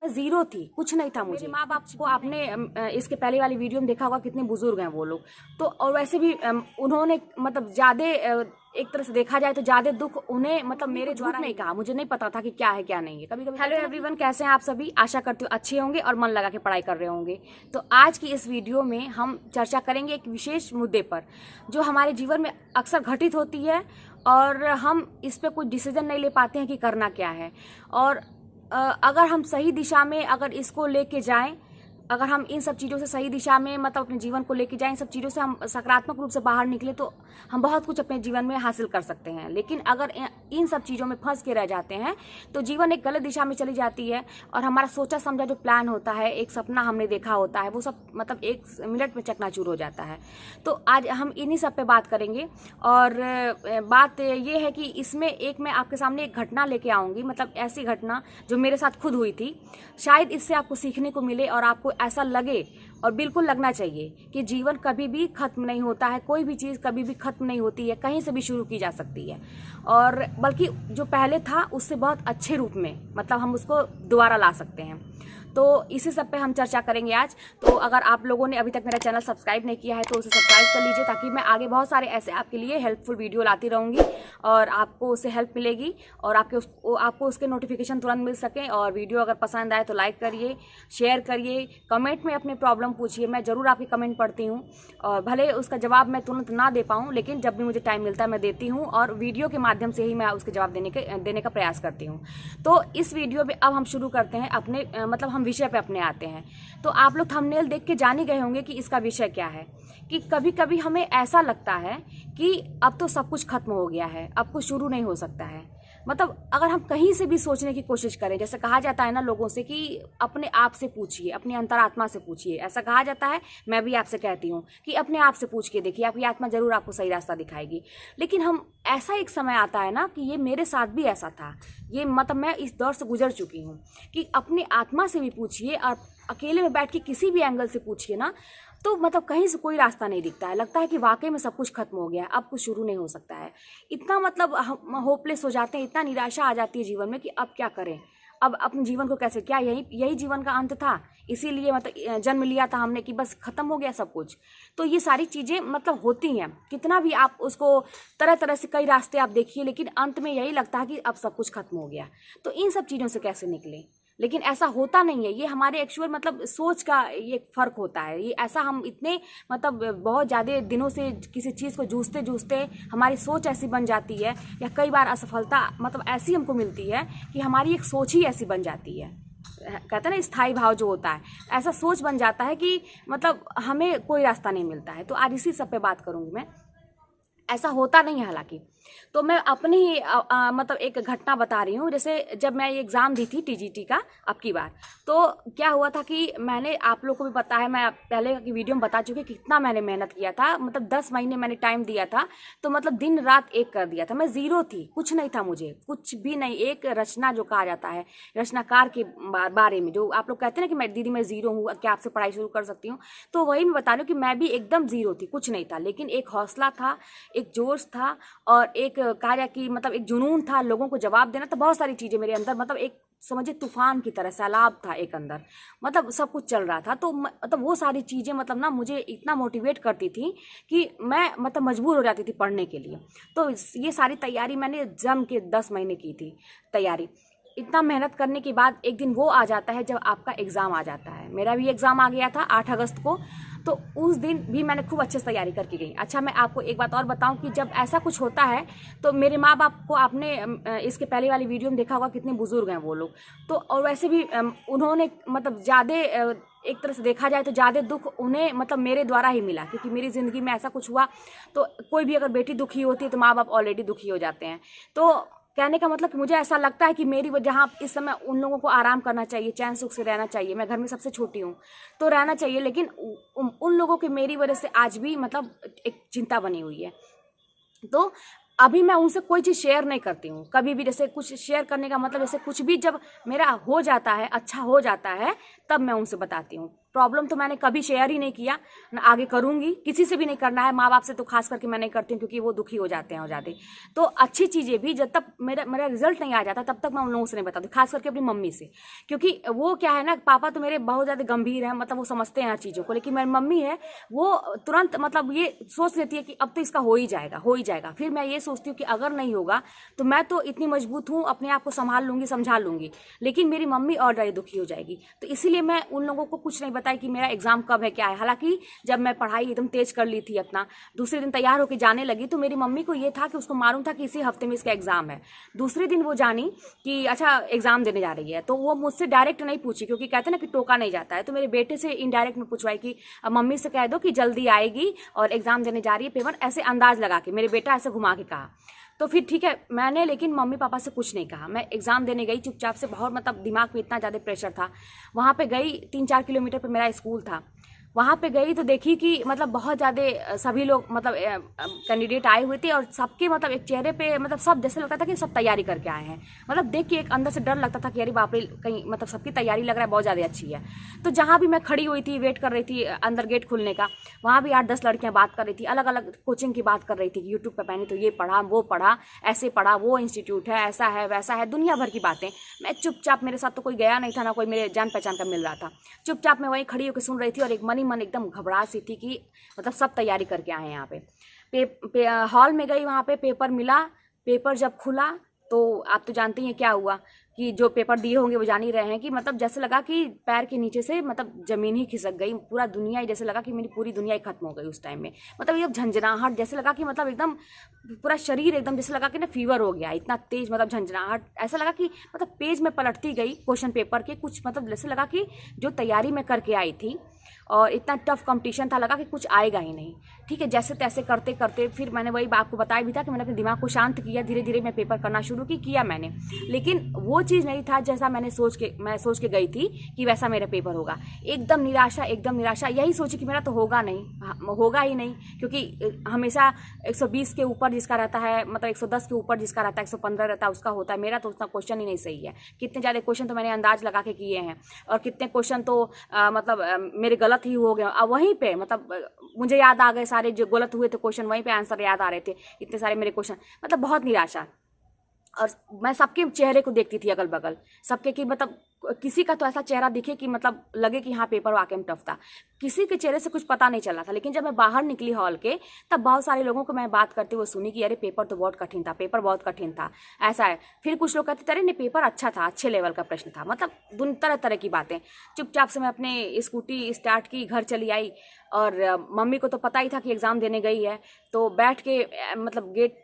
Zero थी, कुछ नहीं था मुझे। माँ बाप को आपने इसके पहले वाली वीडियो में देखा होगा कितने बुजुर्ग हैं वो लोग। तो और वैसे भी उन्होंने मतलब ज़्यादा एक तरह से देखा जाए तो ज़्यादा दुख उन्हें मतलब मेरे द्वारा नहीं कहा, मुझे नहीं पता था कि क्या है क्या नहीं है। कभी कभी हेलो एवरीवन, कैसे हैं आप सभी? आशा करती हूँ अच्छे होंगे और मन लगा के पढ़ाई कर रहे होंगे। तो आज की इस वीडियो में हम चर्चा करेंगे एक विशेष मुद्दे पर जो हमारे जीवन में अक्सर घटित होती है और हम इस पर कुछ डिसीजन नहीं ले पाते हैं कि करना क्या है। और अगर हम सही दिशा में अगर इसको लेके जाएं, अगर हम इन सब चीज़ों से सही दिशा में मतलब अपने जीवन को लेके जाएं, इन सब चीज़ों से हम सकारात्मक रूप से बाहर निकले तो हम बहुत कुछ अपने जीवन में हासिल कर सकते हैं। लेकिन अगर इन सब चीज़ों में फंस के रह जाते हैं तो जीवन एक गलत दिशा में चली जाती है और हमारा सोचा समझा जो प्लान होता है, एक सपना हमने देखा होता है, वो सब मतलब एक मिनट में चकनाचूर हो जाता है। तो आज हम इन्हीं सब पे बात करेंगे। और बात ये है कि इसमें एक मैं आपके सामने एक घटना लेके आऊँगी, मतलब ऐसी घटना जो मेरे साथ खुद हुई थी। शायद इससे आपको सीखने को मिले और आपको ऐसा लगे, और बिल्कुल लगना चाहिए कि जीवन कभी भी खत्म नहीं होता है, कोई भी चीज़ कभी भी खत्म नहीं होती है, कहीं से भी शुरू की जा सकती है। और बल्कि जो पहले था उससे बहुत अच्छे रूप में मतलब हम उसको दोबारा ला सकते हैं। तो इसी सब पे हम चर्चा करेंगे आज। तो अगर आप लोगों ने अभी तक मेरा चैनल सब्सक्राइब नहीं किया है तो उसे सब्सक्राइब कर लीजिए, ताकि मैं आगे बहुत सारे ऐसे आपके लिए हेल्पफुल वीडियो लाती रहूँगी और आपको उससे हेल्प मिलेगी और आपको उसके नोटिफिकेशन तुरंत मिल सके। और वीडियो अगर पसंद आए तो लाइक करिए, शेयर करिए, कमेंट में अपने प्रॉब्लम पूछिए, मैं ज़रूर आपकी कमेंट पढ़ती हूँ। और भले उसका जवाब मैं तुरंत ना दे पाऊँ, लेकिन जब भी मुझे टाइम मिलता है मैं देती हूँ और वीडियो के माध्यम से ही मैं उसके जवाब देने का प्रयास करती हूँ। तो इस वीडियो में अब हम शुरू करते हैं अपने मतलब हम विषय पे अपने आते हैं। तो आप लोग थंबनेल देख के जान ही गए होंगे कि इसका विषय क्या है। कि कभी कभी हमें ऐसा लगता है कि अब तो सब कुछ खत्म हो गया है, अब कुछ शुरू नहीं हो सकता है। मतलब अगर हम कहीं से भी सोचने की कोशिश करें, जैसे कहा जाता है ना लोगों से कि अपने आप से पूछिए, अपनी अंतरात्मा से पूछिए, ऐसा कहा जाता है। मैं भी आपसे कहती हूँ कि अपने आप से पूछ के देखिए, आपकी आत्मा जरूर आपको सही रास्ता दिखाएगी। लेकिन हम ऐसा एक समय आता है ना कि ये मेरे साथ भी ऐसा था, ये मतलब मैं इस दौर से गुजर चुकी हूँ कि अपनी आत्मा से भी पूछिए और अकेले में बैठ के किसी भी एंगल से पूछिए ना, तो मतलब कहीं से कोई रास्ता नहीं दिखता है। लगता है कि वाकई में सब कुछ खत्म हो गया है, अब कुछ शुरू नहीं हो सकता है। इतना मतलब हम होपलेस हो जाते हैं, इतना निराशा आ जाती है जीवन में कि अब क्या करें, अब अपने जीवन को कैसे, क्या यही जीवन का अंत था, इसीलिए मतलब जन्म लिया था हमने कि बस खत्म हो गया सब कुछ। तो ये सारी चीज़ें मतलब होती हैं, कितना भी आप उसको तरह तरह से कई रास्ते आप देखिए, लेकिन अंत में यही लगता है कि अब सब कुछ खत्म हो गया। तो इन सब चीज़ों से कैसे निकलें? लेकिन ऐसा होता नहीं है, ये हमारे एक्चुअल मतलब सोच का ये फ़र्क होता है। ये ऐसा हम इतने मतलब बहुत ज़्यादा दिनों से किसी चीज़ को जूझते जूझते हमारी सोच ऐसी बन जाती है, या कई बार असफलता मतलब ऐसी हमको मिलती है कि हमारी एक सोच ही ऐसी बन जाती है। कहते हैं ना स्थायी भाव जो होता है, ऐसा सोच बन जाता है कि मतलब हमें कोई रास्ता नहीं मिलता है। तो आज इसी सब पे बात करूँगी मैं। ऐसा होता नहीं है हालांकि। तो मैं अपनी ही मतलब एक घटना बता रही हूँ। जैसे जब मैं ये एग्ज़ाम दी थी टीजीटी का अब की बार, तो क्या हुआ था कि मैंने, आप लोग को भी पता है, मैं पहले की वीडियो में बता चुकी कितना मैंने मेहनत किया था। मतलब 10 महीने मैंने टाइम दिया था, तो मतलब दिन रात एक कर दिया था। मैं ज़ीरो थी, कुछ नहीं था मुझे, कुछ भी नहीं। एक रचना जो कहा जाता है, रचनाकार के बारे में, जो आप लोग कहते हैं ना कि मैं दीदी मैं ज़ीरो हूँ, क्या आपसे पढ़ाई शुरू कर सकती हूँ, तो वही मैं बता रही हूँ कि मैं भी एकदम ज़ीरो थी, कुछ नहीं था। लेकिन एक हौसला था, एक जोश था और एक कार्य की मतलब एक जुनून था, लोगों को जवाब देना था, बहुत सारी चीज़ें मेरे अंदर, मतलब एक समझिए तूफान की तरह सैलाब था एक अंदर, मतलब सब कुछ चल रहा था। तो मतलब वो सारी चीज़ें मतलब ना मुझे इतना मोटिवेट करती थी कि मैं मतलब मजबूर हो जाती थी पढ़ने के लिए। तो ये सारी तैयारी मैंने जम के 10 महीने की थी तैयारी। इतना मेहनत करने के बाद एक दिन वो आ जाता है जब आपका एग्ज़ाम आ जाता है। मेरा भी एग्ज़ाम आ गया था 8 अगस्त को। तो उस दिन भी मैंने खूब अच्छे से तैयारी करके गई। अच्छा, मैं आपको एक बात और बताऊं कि जब ऐसा कुछ होता है तो मेरे माँ बाप को आपने इसके पहले वाली वीडियो में देखा होगा कितने बुजुर्ग हैं वो लोग। तो और वैसे भी उन्होंने मतलब ज़्यादा एक तरह से देखा जाए तो ज़्यादा दुख उन्हें मतलब मेरे द्वारा ही मिला, क्योंकि मेरी ज़िंदगी में ऐसा कुछ हुआ। तो कोई भी अगर बेटी दुखी होती है तो माँ बाप ऑलरेडी दुखी हो जाते हैं। तो कहने का मतलब कि मुझे ऐसा लगता है कि मेरी वजह, जहाँ इस समय उन लोगों को आराम करना चाहिए, चैन सुख से रहना चाहिए, मैं घर में सबसे छोटी हूँ तो रहना चाहिए, लेकिन उन लोगों की मेरी वजह से आज भी मतलब एक चिंता बनी हुई है। तो अभी मैं उनसे कोई चीज़ शेयर नहीं करती हूँ कभी भी। जैसे कुछ शेयर करने का मतलब, जैसे कुछ भी जब मेरा हो जाता है, अच्छा हो जाता है, तब मैं उनसे बताती हूँ। प्रॉब्लम तो मैंने कभी शेयर ही नहीं किया, ना आगे करूँगी, किसी से भी नहीं करना है। माँ बाप से तो खास करके मैं नहीं करती हूँ, क्योंकि वो दुखी हो जाते हैं और ज़्यादा। तो अच्छी चीज़ें भी जब तक मेरा मेरा रिजल्ट नहीं आ जाता तब तक मैं उन लोगों से नहीं बताती, खास करके अपनी मम्मी से। क्योंकि वो क्या है ना, पापा तो मेरे बहुत ज़्यादा गंभीर हैं, मतलब वो समझते हैं हर चीज़ों को, लेकिन मेरी मम्मी है वो तुरंत मतलब ये सोच लेती है कि अब तो इसका हो ही जाएगा, हो ही जाएगा। फिर मैं ये सोचती हूँ कि अगर नहीं होगा तो मैं तो इतनी मजबूत हूँ, अपने आप को संभाल लूँगी, समझा लूँगी, लेकिन मेरी मम्मी और ज़्यादा दुखी हो जाएगी। तो इसीलिए मैं उन लोगों को कुछ नहीं बताया कि मेरा एग्ज़ाम कब है, क्या है। हालांकि जब मैं पढ़ाई एकदम तेज कर ली थी अपना, दूसरे दिन तैयार होकर जाने लगी, तो मेरी मम्मी को ये था कि उसको मालूम था कि इसी हफ्ते में इसका एग्ज़ाम है। दूसरे दिन वो जानी कि अच्छा एग्ज़ाम देने जा रही है, तो वो मुझसे डायरेक्ट नहीं पूछी, क्योंकि कहते ना कि टोका नहीं जाता है। तो मेरे बेटे से इनडायरेक्ट में पूछवाई कि मम्मी से कह दो कि जल्दी आएगी और एग्ज़ाम देने जा रही है पेपर, ऐसे अंदाज लगा के मेरे बेटा ऐसे घुमा के कहा। तो फिर ठीक है, मैंने लेकिन मम्मी पापा से कुछ नहीं कहा। मैं एग्ज़ाम देने गई चुपचाप से, बहुत मतलब दिमाग में इतना ज़्यादा प्रेशर था। वहाँ पे गई, 3-4 किलोमीटर पे मेरा स्कूल था। वहाँ पे गई तो देखी कि मतलब बहुत ज़्यादा सभी लोग मतलब कैंडिडेट आए हुए थे, और सबके मतलब एक चेहरे पे मतलब सब जैसे लगता था कि सब तैयारी करके आए हैं। मतलब देख के एक अंदर से डर लगता था कि अरे बाप रे, कहीं मतलब सबकी तैयारी लग रहा है बहुत ज़्यादा अच्छी है। तो जहाँ भी मैं खड़ी हुई थी, वेट कर रही थी अंदर गेट खुलने का, वहाँ भी 8-10 लड़कियाँ बात कर रही थी, अलग अलग कोचिंग की बात कर रही थी कि यूट्यूब पर मैंने तो ये पढ़ा, वो पढ़ा, ऐसे पढ़ा, वो इंस्टीट्यूट है, ऐसा है वैसा है, दुनिया भर की बातें। मैं चुपचाप, मेरे साथ तो कोई गया नहीं था, ना कोई मेरे जान पहचान का मिल रहा था, चुपचाप मैं वहीं खड़ी होकर सुन रही थी, और एक मन ही मन एकदम घबरा सी थी कि मतलब सब तैयारी करके आए हैं यहाँ पे। हॉल में गई, वहाँ पे पेपर मिला। पेपर जब खुला तो आप तो जानते ही हैं क्या हुआ, कि जो पेपर दिए होंगे वो जान ही रहे हैं कि मतलब जैसे लगा कि पैर के नीचे से मतलब ज़मीन ही खिसक गई, पूरा दुनिया ही, जैसे लगा कि मेरी पूरी दुनिया ही खत्म हो गई उस टाइम में। मतलब एकदम झंझनाहट, जैसे लगा कि मतलब एकदम पूरा शरीर एकदम जैसे लगा कि ना फीवर हो गया, इतना तेज मतलब झंझनाहट। ऐसा लगा कि मतलब पेज में पलटती गई क्वेश्चन पेपर के, कुछ मतलब जैसे लगा कि जो तैयारी मैं करके आई थी और इतना टफ कंपटीशन था, लगा कि कुछ आएगा ही नहीं। ठीक है, जैसे तैसे करते करते फिर मैंने वही आपको बताया भी था कि मैंने अपने दिमाग को शांत किया, धीरे धीरे मैं पेपर करना शुरू किया मैंने। लेकिन वो चीज़ नहीं था जैसा मैं सोच के गई थी कि वैसा मेरा पेपर होगा। एकदम निराशा, एकदम निराशा, यही सोची कि मेरा तो होगा नहीं, होगा ही नहीं, क्योंकि हमेशा 120 के ऊपर जिसका रहता है, मतलब 110 के ऊपर जिसका रहता है, 115 रहता है उसका होता है। मेरा तो उतना क्वेश्चन ही नहीं सही है। कितने ज़्यादा क्वेश्चन तो मैंने अंदाज लगा के किए हैं, और कितने क्वेश्चन तो मतलब मेरे गलत ही हो गए। अब वहीं पे मतलब मुझे याद आ गए सारे जो गलत हुए थे क्वेश्चन, वहीं पे आंसर याद आ रहे थे, इतने सारे मेरे क्वेश्चन। मतलब बहुत निराशा। और मैं सबके चेहरे को देखती थी अगल बगल, सबके, कि मतलब किसी का तो ऐसा चेहरा दिखे कि मतलब लगे कि हाँ पेपर वाकई में टफ था। किसी के चेहरे से कुछ पता नहीं चला था। लेकिन जब मैं बाहर निकली हॉल के, तब बहुत सारे लोगों को मैं बात करते हुए सुनी कि अरे पेपर तो बहुत कठिन था, पेपर बहुत कठिन था, ऐसा है। फिर कुछ लोग कहते थे अरे नहीं पेपर अच्छा था, अच्छे लेवल का प्रश्न था। मतलब तरह तरह की बातें। चुपचाप से मैं अपने स्कूटी स्टार्ट की, घर चली आई। और मम्मी को तो पता ही था कि एग्ज़ाम देने गई है, तो बैठ के मतलब गेट,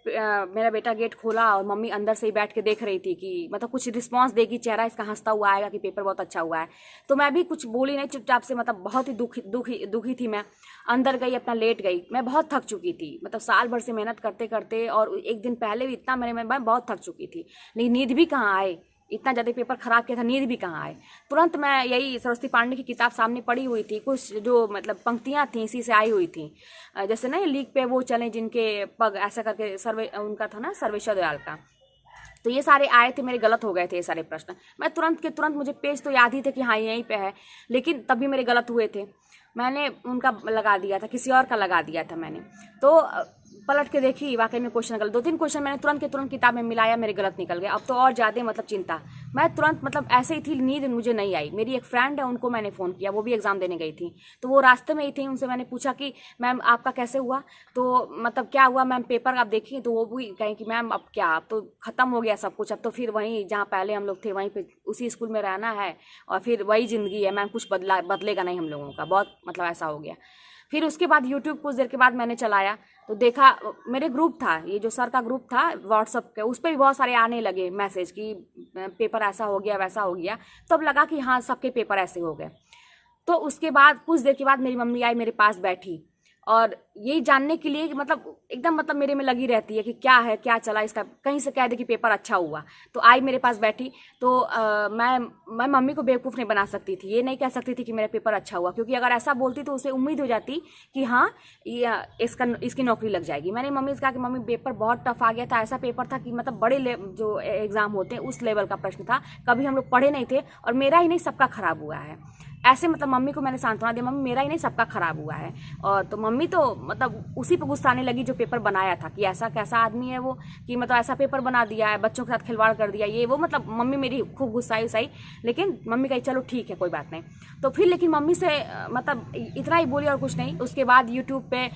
मेरा बेटा गेट खोला और मम्मी अंदर से ही बैठ के देख रही थी कि मतलब कुछ रिस्पांस देगी, चेहरा इसका हंसता हुआ आएगा कि पेपर बहुत अच्छा हुआ है। तो मैं भी कुछ बोली नहीं, चुपचाप से, मतलब बहुत ही दुखी थी मैं। अंदर गई, अपना लेट गई। मैं बहुत थक चुकी थी, मतलब साल भर से मेहनत करते करते, और एक दिन पहले भी इतना मैं बहुत थक चुकी थी। लेकिन नींद भी कहाँ आए, इतना ज़्यादा पेपर ख़राब किया था, नींद भी कहाँ आए। तुरंत मैं यही सरस्वती पांडे की किताब सामने पढ़ी हुई थी, कुछ जो मतलब पंक्तियाँ थी इसी से आई हुई थी। जैसे ना लीक पे वो चले जिनके पग, ऐसा करके सर्वे उनका था ना, सर्वेश्वर दयाल का। तो ये सारे आए थे, मेरे गलत हो गए थे ये सारे प्रश्न। मैं तुरंत के तुरंत, मुझे पेज तो याद ही थे कि हाँ यहीं पे है, लेकिन तभी मेरे गलत हुए थे। मैंने उनका लगा दिया था, किसी और का लगा दिया था मैंने। तो पलट के देखी, वाकई में क्वेश्चन गलत। 2-3 क्वेश्चन मैंने तुरंत के तुरंत किताब में मिलाया, मेरे गलत निकल गए। अब तो और ज़्यादा मतलब चिंता। मैं तुरंत मतलब ऐसे ही थी, नींद मुझे नहीं आई। मेरी एक फ्रेंड है, उनको मैंने फ़ोन किया, वो भी एग्ज़ाम देने गई थी, तो वो रास्ते में ही थी। उनसे मैंने पूछा कि मैम आपका कैसे हुआ, तो मतलब क्या हुआ मैम, पेपर आप देखिए। तो वो भी कहें कि मैम अब क्या, अब तो ख़त्म हो गया सब कुछ, अब तो फिर वहीं जहाँ पहले हम लोग थे वहीं पे उसी स्कूल में रहना है, और फिर वही ज़िंदगी है मैम, कुछ बदलेगा नहीं हम लोगों का, बहुत मतलब ऐसा हो गया। फिर उसके बाद यूट्यूब कुछ देर के बाद मैंने चलाया, तो देखा मेरे ग्रुप था, ये जो सर का ग्रुप था व्हाट्सअप के, उस पर भी बहुत सारे आने लगे मैसेज कि पेपर ऐसा हो गया, वैसा हो गया। तब लगा कि हाँ सबके पेपर ऐसे हो गए। तो उसके बाद कुछ देर के बाद मेरी मम्मी आई, मेरे पास बैठी, और यही जानने के लिए कि मतलब एकदम मतलब मेरे में लगी रहती है कि क्या है, क्या चला इसका, कहीं से कह दे कि पेपर अच्छा हुआ। तो आई मेरे पास बैठी, तो मैं मम्मी को बेवकूफ़ नहीं बना सकती थी, ये नहीं कह सकती थी कि मेरा पेपर अच्छा हुआ, क्योंकि अगर ऐसा बोलती तो उसे उम्मीद हो जाती कि हाँ ये इसकी नौकरी लग जाएगी। मैंने मम्मी से कहा कि मम्मी पेपर बहुत टफ आ गया था, ऐसा पेपर था कि मतलब बड़े जो एग्ज़ाम होते हैं उस लेवल का प्रश्न था, कभी हम लोग पढ़े नहीं थे, और मेरा ही नहीं सबका खराब हुआ है। ऐसे मतलब मम्मी को मैंने सांत्वना दिया, मम्मी मेरा ही नहीं सबका खराब हुआ है। और तो मम्मी तो मतलब उसी पर गुस्साने लगी जो पेपर बनाया था, कि ऐसा कैसा आदमी है वो, कि मतलब ऐसा पेपर बना दिया है, बच्चों के साथ खिलवाड़ कर दिया, ये वो, मतलब मम्मी मेरी खूब गुस्साई उसाई। लेकिन मम्मी कही चलो ठीक है कोई बात नहीं। तो फिर लेकिन मम्मी से मतलब इतना ही बोली और कुछ नहीं। उसके बाद यूट्यूब पे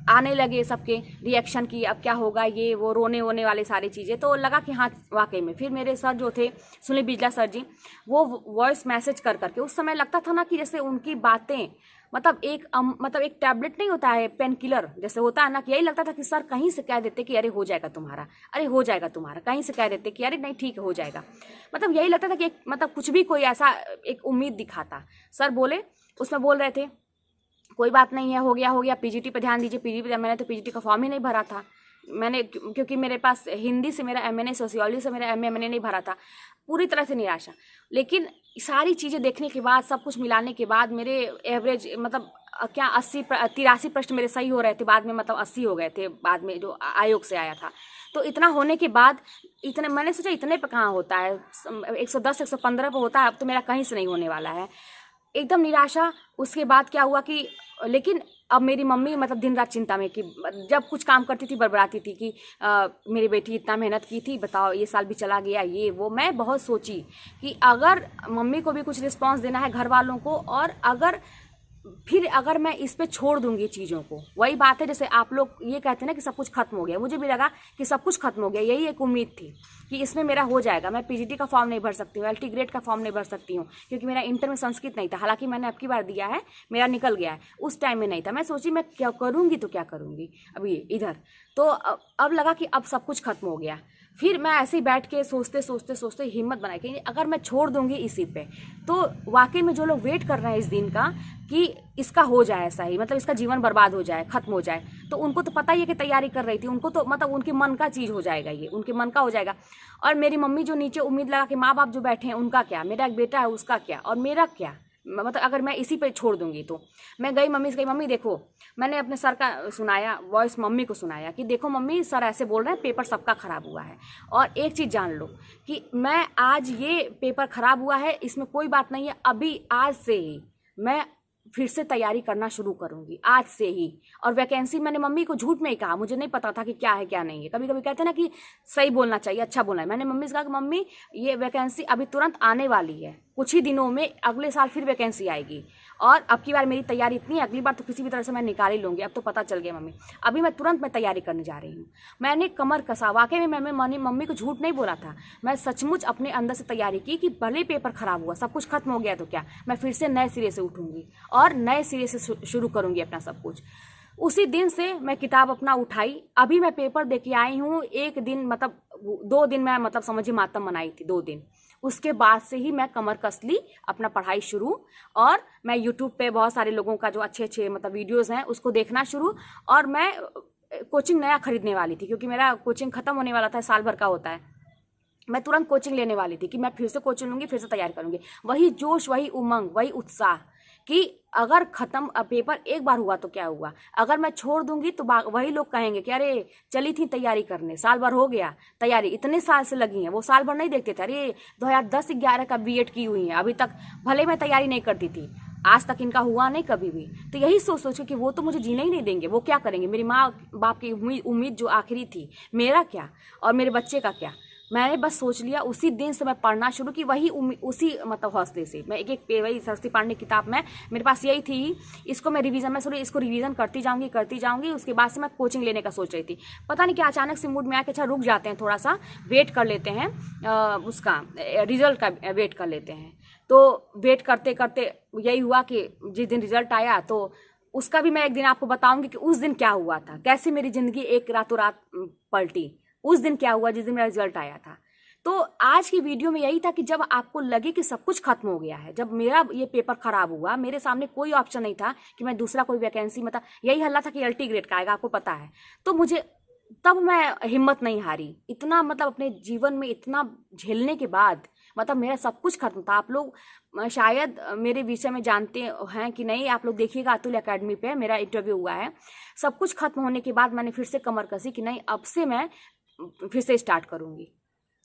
आने लगे सबके रिएक्शन की अब क्या होगा, ये वो, रोने वोने वाले सारी चीज़ें। तो लगा कि हाँ वाकई में। फिर मेरे सर जो थे सुनील बिजला सर जी, वो वॉइस मैसेज कर करके, उस समय लगता था ना कि जैसे उनकी बातें मतलब एक टैबलेट नहीं होता है पेन किलर जैसे होता है ना, कि यही लगता था कि सर कहीं से कह देते कि अरे हो जाएगा तुम्हारा, अरे हो जाएगा तुम्हारा, कहीं से कह देते कि अरे नहीं ठीक है हो जाएगा। मतलब यही लगता था कि मतलब कुछ भी कोई ऐसा एक उम्मीद दिखाता। सर बोले, उसमें बोल रहे थे कोई बात नहीं है, हो गया पीजीटी पे ध्यान दीजिए, पीजीटी पे। मैंने तो पीजीटी का फॉर्म ही नहीं भरा था, मैंने क्योंकि मेरे पास हिंदी से मेरा एमएनए, सोशियोलॉजी से मेरा एमए मैंने नहीं भरा था। पूरी तरह से निराशा। लेकिन सारी चीज़ें देखने के बाद, सब कुछ मिलाने के बाद मेरे एवरेज मतलब क्या 83 प्रश्न मेरे सही हो रहे थे, बाद में मतलब 80 हो गए थे बाद में जो आयोग से आया था। तो इतना होने के बाद इतने मैंने सोचा इतने पे कहाँ होता है, 110 115 पे होता है, अब तो मेरा कहीं से नहीं होने वाला है। एकदम निराशा। उसके बाद क्या हुआ कि लेकिन अब मेरी मम्मी मतलब दिन रात चिंता में, कि जब कुछ काम करती थी बड़बड़ाती थी कि मेरी बेटी इतना मेहनत की थी, बताओ ये साल भी चला गया, ये वो। मैं बहुत सोची कि अगर मम्मी को भी कुछ रिस्पांस देना है घर वालों को, और अगर मैं इस पे छोड़ दूंगी चीज़ों को, वही बात है जैसे आप लोग ये कहते हैं ना कि सब कुछ खत्म हो गया, मुझे भी लगा कि सब कुछ खत्म हो गया। यही एक उम्मीद थी कि इसमें मेरा हो जाएगा, मैं पीजीटी का फॉर्म नहीं भर सकती हूँ, एलटी ग्रेड का फॉर्म नहीं भर सकती हूँ, क्योंकि मेरा इंटर में संस्कृत नहीं था। हालांकि मैंने अब की बार दिया है, मेरा निकल गया है, उस टाइम में नहीं था। मैं सोची मैं क्या करूँगी, तो क्या करूँगी अभी इधर। तो अब लगा कि अब सब कुछ खत्म हो गया। फिर मैं ऐसे ही बैठ के सोचते हिम्मत बनाई कि अगर मैं छोड़ दूंगी इसी पे, तो वाकई में जो लोग वेट कर रहे हैं इस दिन का कि इसका हो जाए ऐसा ही, मतलब इसका जीवन बर्बाद हो जाए, खत्म हो जाए, तो उनको तो पता ही है कि तैयारी कर रही थी, उनको तो मतलब उनके मन का चीज़ हो जाएगा, ये उनके मन का हो जाएगा। और मेरी मम्मी जो नीचे उम्मीद लगा कि माँ बाप जो बैठे हैं उनका क्या, मेरा एक बेटा है उसका क्या, और मेरा क्या, मतलब अगर मैं इसी पे छोड़ दूंगी तो। मैं गई मम्मी से, गई मम्मी देखो, मैंने अपने सर का सुनाया वॉइस, मम्मी को सुनाया कि देखो मम्मी सर ऐसे बोल रहे हैं, पेपर सबका खराब हुआ है, और एक चीज़ जान लो कि मैं आज ये पेपर खराब हुआ है इसमें कोई बात नहीं है, अभी आज से ही मैं फिर से तैयारी करना शुरू करूंगी, आज से ही। और वैकेंसी मैंने मम्मी को झूठ में ही कहा, मुझे नहीं पता था कि क्या है क्या नहीं है। कभी कभी कहते हैं ना कि सही बोलना चाहिए, अच्छा बोलना है। मैंने मम्मी से कहा कि मम्मी ये वैकेंसी अभी तुरंत आने वाली है, कुछ ही दिनों में अगले साल फिर वैकेंसी आएगी, और अब की बार मेरी तैयारी इतनी है, अगली बार तो किसी भी तरह से मैं निकाल ही लूँगी, अब तो पता चल गया मम्मी। अभी मैं तुरंत तैयारी करने जा रही हूँ। मैंने कमर कसा, वाकई में मैं मम्मी को झूठ नहीं बोला था, मैं सचमुच अपने अंदर से तैयारी की कि भले पेपर खराब हुआ, सब कुछ खत्म हो गया तो क्या, मैं फिर से नए सिरे से उठूँगी और नए सिरे से शुरू करूँगी अपना सब कुछ। उसी दिन से मैं किताब अपना उठाई। अभी मैं पेपर दे के आई हूँ, एक दिन मतलब 2 दिन मैं मतलब समझिए मातम मनाई थी, 2 दिन। उसके बाद से ही मैं कमर कस ली, अपना पढ़ाई शुरू, और मैं यूट्यूब पे बहुत सारे लोगों का जो अच्छे अच्छे मतलब वीडियोज़ हैं उसको देखना शुरू। और मैं कोचिंग नया खरीदने वाली थी, क्योंकि मेरा कोचिंग ख़त्म होने वाला था, साल भर का होता है। मैं तुरंत कोचिंग लेने वाली थी कि मैं फिर से कोचिंग लूँगी, फिर से तैयार करूँगी। वही जोश, वही उमंग, वही उत्साह कि अगर ख़त्म पेपर एक बार हुआ तो क्या हुआ, अगर मैं छोड़ दूंगी तो वही लोग कहेंगे कि अरे चली थी तैयारी करने, साल भर हो गया तैयारी, इतने साल से लगी हैं। वो साल भर नहीं देखते थे, अरे 2010-11 का बीएड की हुई हैं, अभी तक भले मैं तैयारी नहीं करती थी, आज तक इनका हुआ नहीं कभी भी। तो यही सोच के कि वो तो मुझे जीने ही नहीं देंगे, वो क्या करेंगे, मेरी माँ बाप की उम्मीद जो आखिरी थी, मेरा क्या और मेरे बच्चे का क्या। मैंने बस सोच लिया, उसी दिन से मैं पढ़ना शुरू की, वही उसी मतलब हौसले से मैं एक वही सरस्वती पांडे किताब में मेरे पास यही थी, इसको मैं इसको रिवीजन करती जाऊंगी। उसके बाद से मैं कोचिंग लेने का सोच रही थी। पता नहीं क्या अचानक से मूड में आके अच्छा रुक जाते हैं, थोड़ा सा वेट कर लेते हैं, उसका रिजल्ट का वेट कर लेते हैं। तो वेट करते करते यही हुआ कि जिस दिन रिजल्ट आया तो उसका भी मैं एक दिन आपको बताऊंगी कि उस दिन क्या हुआ था, कैसे मेरी जिंदगी एक रातों रात पलटी। उस दिन क्या हुआ जिस दिन मेरा रिजल्ट आया था। तो आज की वीडियो में यही था कि जब आपको लगे कि सब कुछ खत्म हो गया है, जब मेरा ये पेपर खराब हुआ, मेरे सामने कोई ऑप्शन नहीं था कि मैं दूसरा कोई वैकेंसी, मतलब यही हल्ला था कि एलटी ग्रेड का आएगा, आपको पता है। तो मुझे तब मैं हिम्मत नहीं हारी, इतना मतलब अपने जीवन में इतना झेलने के बाद मतलब मेरा सब कुछ खत्म था। आप लोग शायद मेरे विषय में जानते हैं कि नहीं, आप लोग देखिएगा अतुल एकेडमी पे मेरा इंटरव्यू हुआ है। सब कुछ खत्म होने के बाद मैंने फिर से कमर कसी कि नहीं, अब से मैं फिर से स्टार्ट करूँगी।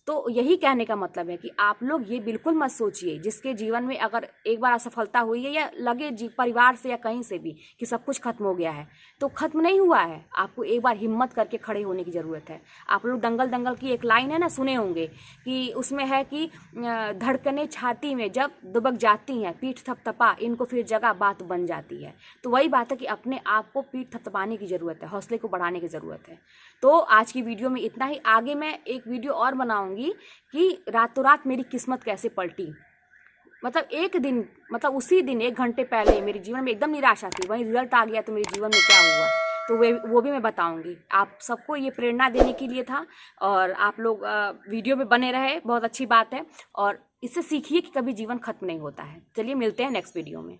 तो यही कहने का मतलब है कि आप लोग ये बिल्कुल मत सोचिए जिसके जीवन में अगर एक बार असफलता हुई है या लगे परिवार से या कहीं से भी कि सब कुछ खत्म हो गया है, तो खत्म नहीं हुआ है। आपको एक बार हिम्मत करके खड़े होने की ज़रूरत है। आप लोग दंगल दंगल की एक लाइन है ना, सुने होंगे कि उसमें है कि धड़कने छाती में जब दुबक जाती हैं, पीठ थपथपा इनको फिर जगह बात बन जाती है। तो वही बात है कि अपने आप को पीठ थपथपाने की ज़रूरत है, हौसले को बढ़ाने की ज़रूरत है। तो आज की वीडियो में इतना ही। आगे मैं एक वीडियो और बनाऊंगी कि रातों रात मेरी किस्मत कैसे पलटी। मतलब एक दिन, मतलब उसी दिन 1 घंटे पहले मेरे जीवन में एकदम निराशा थी, वहीं रिजल्ट आ गया तो मेरे जीवन में क्या हुआ, तो वो भी मैं बताऊंगी। आप सबको ये प्रेरणा देने के लिए था और आप लोग वीडियो में बने रहे, बहुत अच्छी बात है। और इससे सीखिए कि कभी जीवन खत्म नहीं होता है। चलिए मिलते हैं नेक्स्ट वीडियो में।